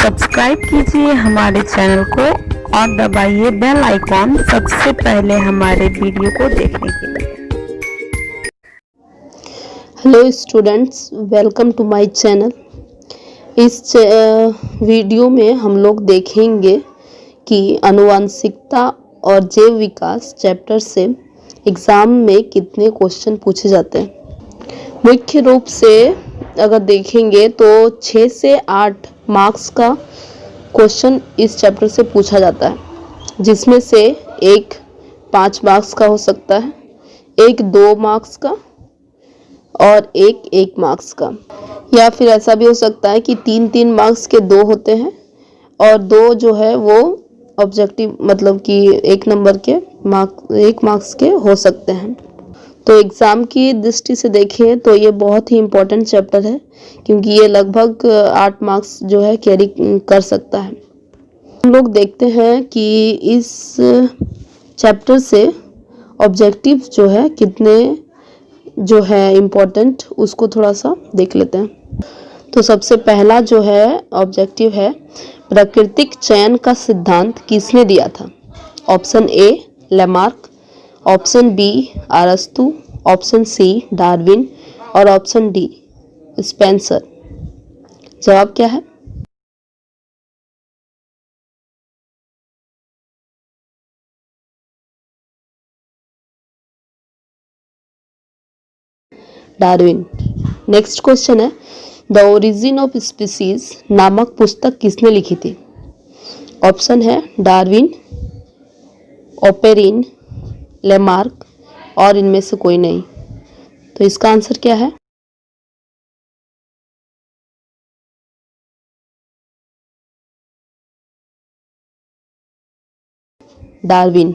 Subscribe कीजिए हमारे channel को और दबाइए बेल आइकॉन सबसे पहले हमारे वीडियो को देखने के लिए। Hello students, welcome to my channel. इस वीडियो में हम लोग देखेंगे कि आनुवंशिकता और जैव विकास चैप्टर से एग्ज़ाम में कितने क्वेश्चन पूछे जाते हैं। मुख्य रूप से अगर देखेंगे तो 6 से 8 मार्क्स का क्वेश्चन इस चैप्टर से पूछा जाता है, जिसमें से एक 5 मार्क्स का हो सकता है, एक 2 मार्क्स का और एक 1 मार्क्स का, या फिर ऐसा भी हो सकता है कि 3-3 मार्क्स के 2 होते हैं और 2 जो है वो ऑब्जेक्टिव मतलब कि 1 नंबर के 1 मार्क्स के हो सकते हैं। तो एग्ज़ाम की दृष्टि से देखें तो ये बहुत ही इम्पोर्टेंट चैप्टर है, क्योंकि ये लगभग 8 मार्क्स जो है कैरी कर सकता है। हम लोग देखते हैं कि इस चैप्टर से ऑब्जेक्टिव जो है कितने जो है इम्पोर्टेंट, उसको थोड़ा सा देख लेते हैं। तो सबसे पहला जो है ऑब्जेक्टिव है, प्राकृतिक चयन का सिद्धांत किसने दिया था? Option A Lamarck, option B अरस्तु, ऑप्शन सी डार्विन और ऑप्शन डी स्पेंसर। जवाब क्या है? डार्विन। नेक्स्ट क्वेश्चन है, द ओरिजिन ऑफ स्पीसीज नामक पुस्तक किसने लिखी थी? ऑप्शन है डार्विन, ओपेरिन, लेमार्क और इनमें से कोई नहीं। तो इसका आंसर क्या है? डार्विन।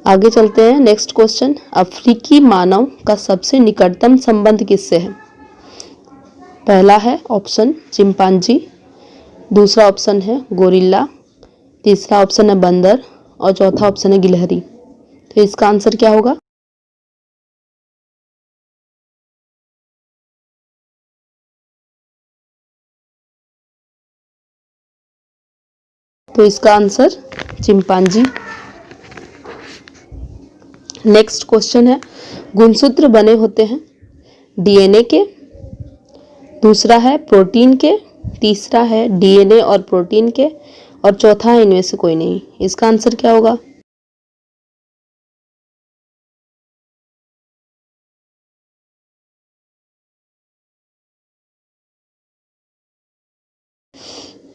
आगे चलते हैं। नेक्स्ट क्वेश्चन, अफ्रीकी मानव का सबसे निकटतम संबंध किससे है? पहला है ऑप्शन चिंपांजी, दूसरा ऑप्शन है गोरिल्ला, तीसरा ऑप्शन है बंदर और चौथा ऑप्शन है गिलहरी। तो इसका आंसर क्या होगा? तो इसका आंसर चिंपांजी। नेक्स्ट क्वेश्चन है, गुणसूत्र बने होते हैं डीएनए के, दूसरा है प्रोटीन के, तीसरा है डीएनए और प्रोटीन के और चौथा है इनमें से कोई नहीं। इसका आंसर क्या होगा?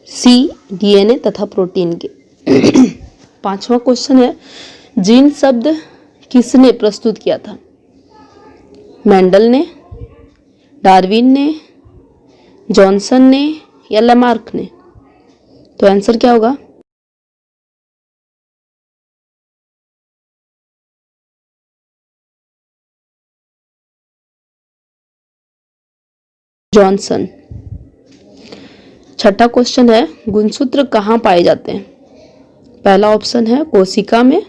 सी डीएनए तथा प्रोटीन के। पांचवा क्वेश्चन है, जीन शब्द किसने प्रस्तुत किया था? मेंडल ने, डार्विन ने, जॉनसन ने या लैमार्क ने? तो आंसर क्या होगा? जॉनसन। छठा क्वेश्चन है, गुणसूत्र कहाँ पाए जाते हैं? पहला ऑप्शन है कोशिका में,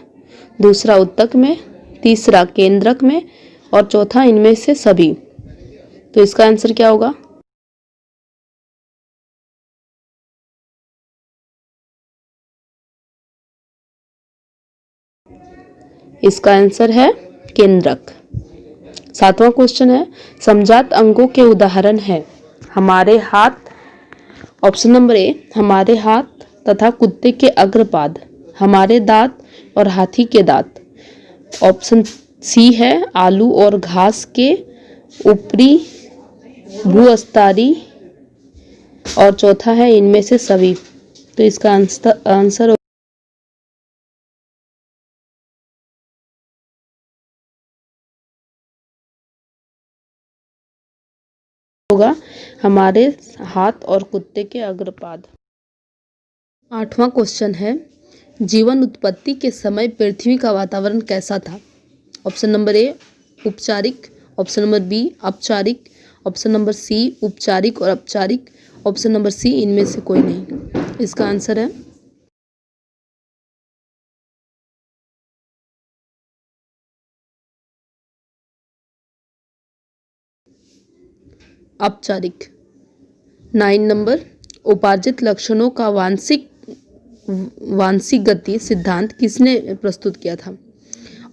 दूसरा उत्तक में, तीसरा केंद्रक में और चौथा इनमें से सभी। तो इसका आंसर क्या होगा? इसका आंसर है केंद्रक। सातवां क्वेश्चन है, समजात अंगों के उदाहरण है हमारे हाथ। ऑप्शन नंबर ए हमारे हाथ तथा कुत्ते के अग्रपाद, हमारे दांत और हाथी के दांत। ऑप्शन सी है आलू और घास के ऊपरी भूअस्तरी और चौथा है इनमें से सभी। तो इसका आंसर होगा हमारे हाथ और कुत्ते के अग्रपाद। आठवां क्वेश्चन है, जीवन उत्पत्ति के समय पृथ्वी का वातावरण कैसा था? ऑप्शन नंबर ए उपचारिक, ऑप्शन नंबर बी औपचारिक, ऑप्शन नंबर सी उपचारिक और औपचारिक, ऑप्शन नंबर सी इनमें से कोई नहीं। इसका आंसर है औपचारिक। 9 नंबर, उपार्जित लक्षणों का वांशिक गति सिद्धांत किसने प्रस्तुत किया था?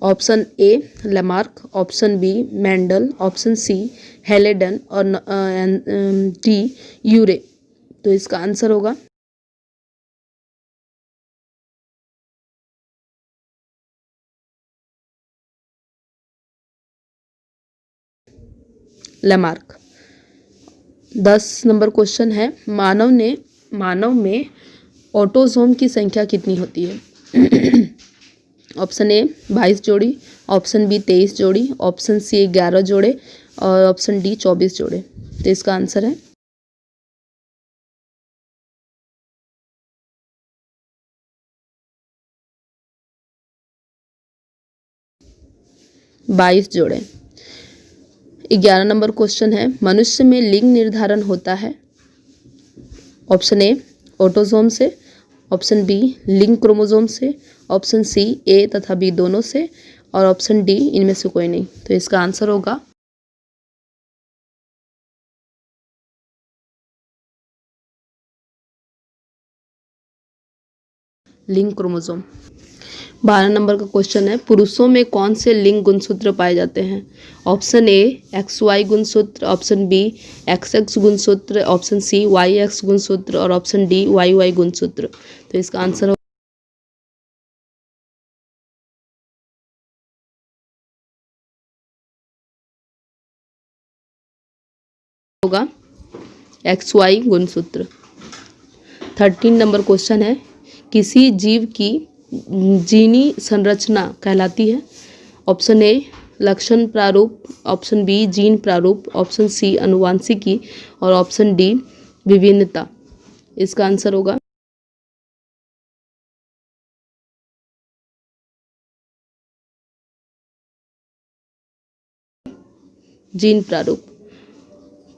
Option A Lamarck, option B Mendel, option C Haldane और डी यूरे। तो इसका आंसर होगा लैमार्क। 10 नंबर क्वेश्चन है, मानव में ऑटोसोम की संख्या कितनी होती है? ऑप्शन ए 22 जोड़ी, ऑप्शन बी 23 जोड़ी, ऑप्शन सी 11 जोड़े और ऑप्शन डी 24 जोड़े। तो इसका आंसर है बाईस जोड़े। 11 नंबर क्वेश्चन है, मनुष्य में लिंग निर्धारण होता है? ऑप्शन ए ऑटोसोम से, ऑप्शन बी लिंग क्रोमोसोम से, ऑप्शन सी ए तथा बी दोनों से और ऑप्शन डी इनमें से कोई नहीं। तो इसका आंसर होगा लिंग क्रोमोसोम। 12 नंबर का क्वेश्चन है, पुरुषों में कौन से लिंग गुणसूत्र पाए जाते हैं? ऑप्शन ए XY गुणसूत्र, ऑप्शन बी XX गुणसूत्र, ऑप्शन सी YX गुणसूत्र और ऑप्शन डी YY गुणसूत्र। तो इसका आंसर होगा XY गुणसूत्र। 13 नंबर क्वेश्चन है, किसी जीव की जीनी संरचना कहलाती है? ऑप्शन ए लक्षण प्रारूप, ऑप्शन बी जीन प्रारूप, ऑप्शन सी आनुवंशिकी और ऑप्शन डी विभिन्नता। इसका आंसर होगा जीन प्रारूप।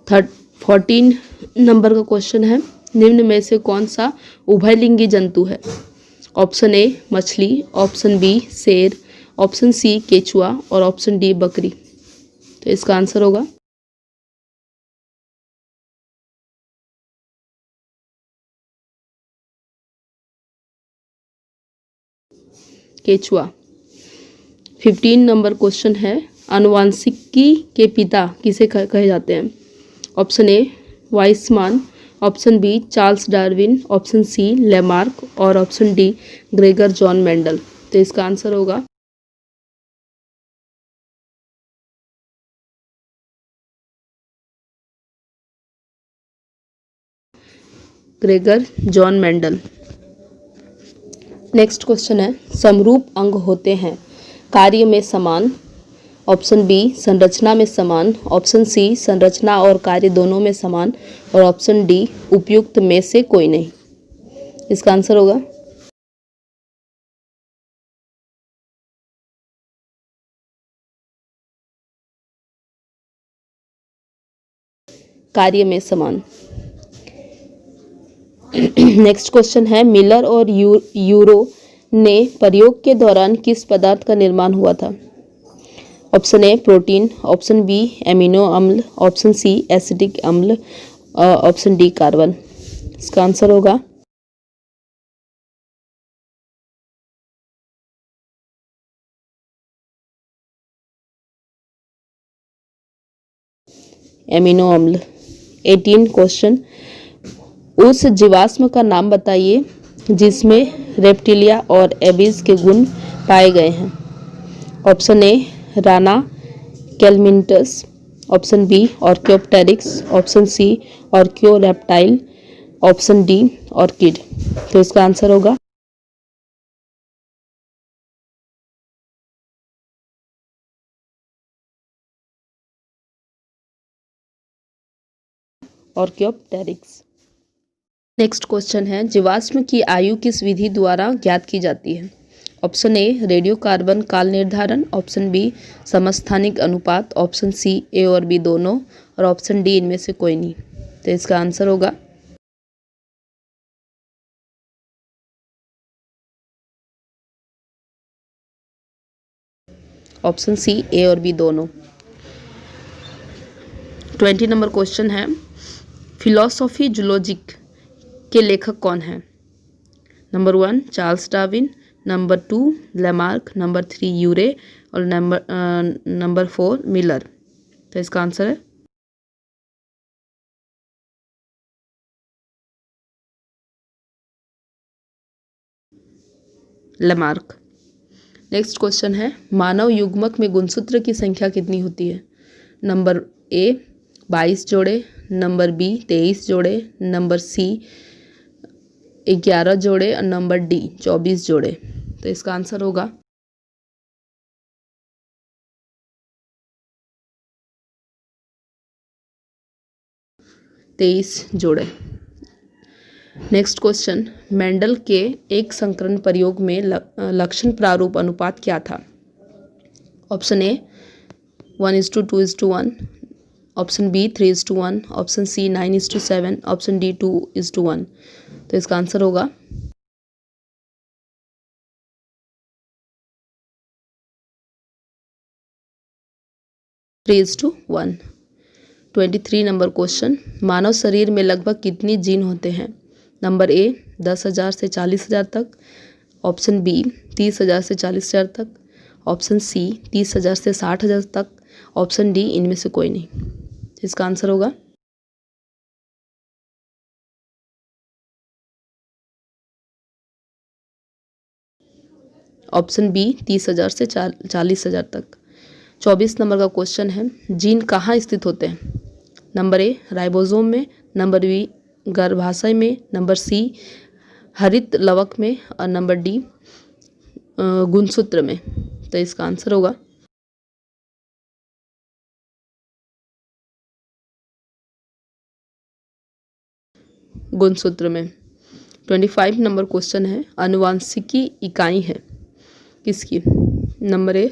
14 नंबर का क्वेश्चन है, निम्न में से कौन सा उभयलिंगी जंतु है? ऑप्शन ए मछली, ऑप्शन बी शेर, ऑप्शन सी केचुआ और ऑप्शन डी बकरी। तो इसका आंसर होगा केचुआ। 15 नंबर क्वेश्चन है, आनुवंशिकी के पिता किसे कहे जाते हैं? Option A Weismann, option B Charles Darwin, option C Lamarck और option D Gregor John Mendel. तो इसका आंसर होगा Gregor John Mendel. Next question है, समरूप अंग होते हैं कार्य में समान? ऑप्शन बी संरचना में समान, ऑप्शन सी संरचना और कार्य दोनों में समान और ऑप्शन डी उपयुक्त में से कोई नहीं। इसका आंसर होगा कार्य में समान। नेक्स्ट क्वेश्चन है, मिलर और यूरो ने प्रयोग के दौरान किस पदार्थ का निर्माण हुआ था? Option A protein, option B amino अम्ल, ऑप्शन सी एसिटिक अम्ल, ऑप्शन डी कार्बन। इसका आंसर होगा एमिनो अम्ल। 18 क्वेश्चन, उस जीवाश्म का नाम बताइए जिसमें रेप्टिलिया और एबीज के गुण पाए गए हैं। ऑप्शन ए राना कैलमिंटस, option B archaeopteryx, option C archaeoreptile, option D orchid. तो इसका आंसर होगा ऑर्कियोप्टेरिक्स। नेक्स्ट क्वेश्चन है, जीवाश्म की आयु किस विधि द्वारा ज्ञात की जाती है? ऑप्शन ए रेडियो कार्बन काल निर्धारण, ऑप्शन बी समस्थानिक अनुपात, ऑप्शन सी ए और बी दोनों और ऑप्शन डी इनमें से कोई नहीं। तो इसका आंसर होगा ऑप्शन सी ए और बी दोनों। 20 नंबर क्वेश्चन है, फिलोसॉफी जूलॉजिक के लेखक कौन हैं? Number 1 Charles Darwin, number 2 Lamarck, number 3 यूरे और नंबर 4 मिलर। तो इसका आंसर है लैमार्क। नेक्स्ट क्वेश्चन है, मानव युग्मक में गुणसूत्र की संख्या कितनी होती है? नंबर ए 22 जोड़े, नंबर बी 23 जोड़े, नंबर सी 11 जोड़े और नंबर डी 24 जोड़े। तो इसका आंसर होगा 23 जोड़े। नेक्स्ट क्वेश्चन, मेंडल के एक संकरण प्रयोग में लक्षण प्रारूप अनुपात क्या था? Option A 1:2:1, option B 3:1, option C 9:7, option D 2:1। तो इसका आंसर होगा 3:1। 23 नंबर क्वेश्चन, मानव शरीर में लगभग कितनी जीन होते हैं? नंबर ए 10,000 से 40,000 तक, ऑप्शन बी 30,000 से 40,000 तक, ऑप्शन सी 30,000 से 60,000 तक, ऑप्शन डी इनमें से कोई नहीं। इसका आंसर होगा ऑप्शन बी 30,000 से 40,000 तक। 24 नंबर का क्वेश्चन है, जीन कहाँ स्थित होते हैं? नंबर ए राइबोसोम में, नंबर बी गर्भाशय में, नंबर सी हरित लवक में और नंबर डी गुणसूत्र में। तो इसका आंसर होगा गुणसूत्र में। 25 नंबर क्वेश्चन है, आनुवांशिकी इकाई है किसकी? नंबर ए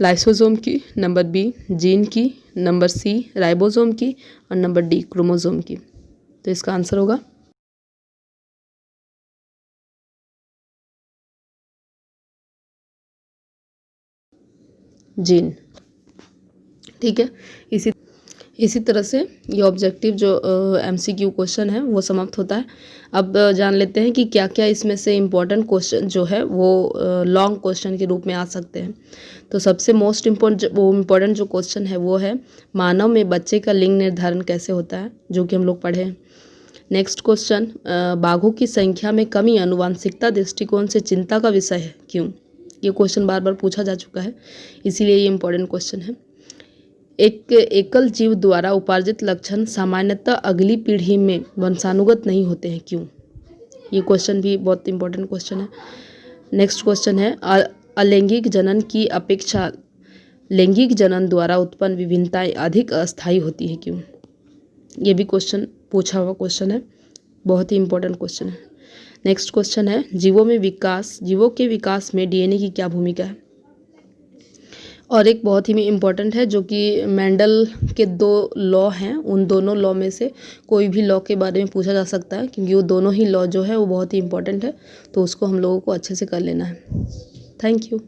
लाइसोसोम की, नंबर बी जीन की, नंबर सी राइबोसोम की और नंबर डी क्रोमोसोम की। तो इसका आंसर होगा जीन। ठीक है, इसी तरह से ये ऑब्जेक्टिव जो एमसीक्यू क्वेश्चन है वो समाप्त होता है। अब जान लेते हैं कि क्या क्या इसमें से इम्पोर्टेंट क्वेश्चन जो है वो लॉन्ग क्वेश्चन के रूप में आ सकते हैं। तो सबसे मोस्ट इम्पोर्टेंट जो क्वेश्चन है वो है, मानव में बच्चे का लिंग निर्धारण कैसे होता है, जो कि हम लोग पढ़े हैं। नेक्स्ट क्वेश्चन, बाघों की संख्या में कमी आनुवांशिकता दृष्टिकोण से चिंता का विषय है, क्यों? ये क्वेश्चन बार बार पूछा जा चुका है, इसीलिए ये इम्पोर्टेंट क्वेश्चन है। एक एकल जीव द्वारा उपार्जित लक्षण सामान्यतः अगली पीढ़ी में वंशानुगत नहीं होते हैं, क्यों? ये क्वेश्चन भी बहुत इंपॉर्टेंट क्वेश्चन है। नेक्स्ट क्वेश्चन है, अलैंगिक जनन की अपेक्षा लैंगिक जनन द्वारा उत्पन्न विभिन्नताएं अधिक अस्थायी होती है, क्यों? ये भी क्वेश्चन पूछा हुआ क्वेश्चन है, बहुत ही इंपॉर्टेंट क्वेश्चन है। नेक्स्ट क्वेश्चन है, जीवों के विकास में डीएनए की क्या भूमिका है? और एक बहुत ही इम्पॉर्टेंट है, जो कि मेंडल के 2 लॉ हैं, उन दोनों लॉ में से कोई भी लॉ के बारे में पूछा जा सकता है, क्योंकि वो दोनों ही लॉ जो है वो बहुत ही इम्पॉर्टेंट है, तो उसको हम लोगों को अच्छे से कर लेना है। Thank you.